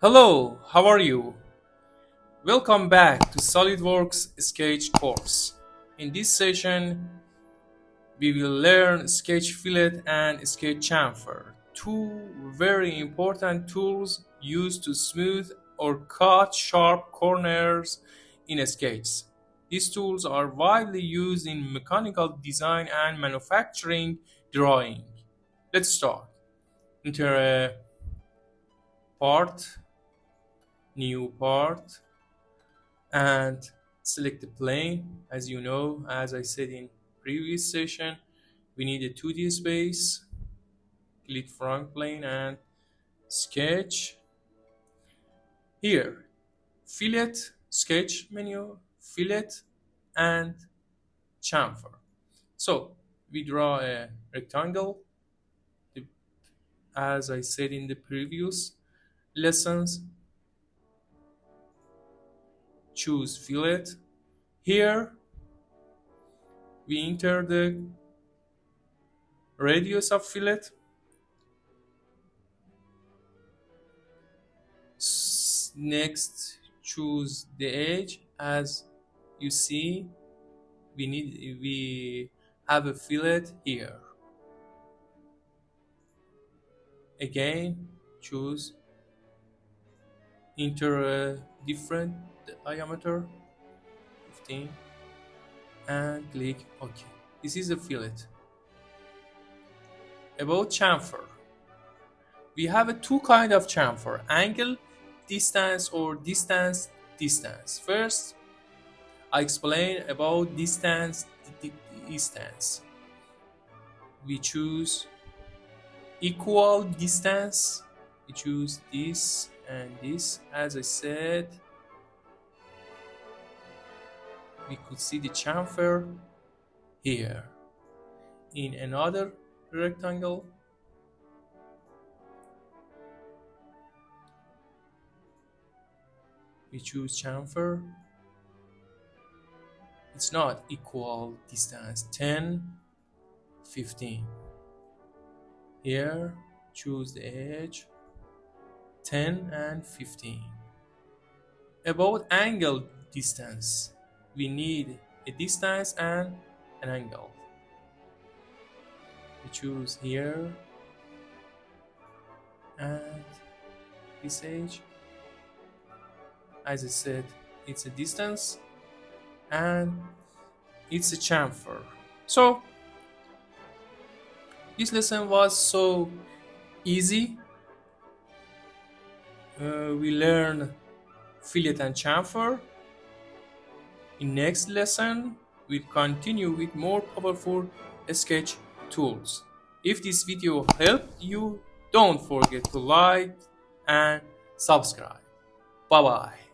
Hello, how are you? Welcome back to SolidWorks Sketch course. In this session, we will learn Sketch Fillet and Sketch Chamfer, two very important tools used to smooth or cut sharp corners in sketches. These tools are widely used in mechanical design and manufacturing drawing. Let's start. Enter a part, new part, and select the plane. As you know, as I said in previous session, we need a 2D space. Click front plane and sketch. Here, fillet, sketch menu, fillet and chamfer. So we draw a rectangle. As I said in the previous lessons, choose fillet. Here we enter the radius of fillet. Next, choose the edge. As you see, we have a fillet here. Again, choose, enter a different diameter, 15, and click OK. This is a fillet. About chamfer, we have two kinds of chamfer: angle distance or distance distance. First, I explain about distance. We choose equal distance. We choose this and this. As I said, we could see the chamfer here. In another rectangle, we choose chamfer. It's not equal distance, 10, 15. Here, choose the edge, 10 and 15. About angle distance, we need a distance and an angle. We choose here and this edge. As I said, it's a distance and it's a chamfer. So this lesson was so easy. We learn fillet and chamfer. In next lesson, we'll continue with more powerful sketch tools. If this video helped you, don't forget to like and subscribe. Bye bye.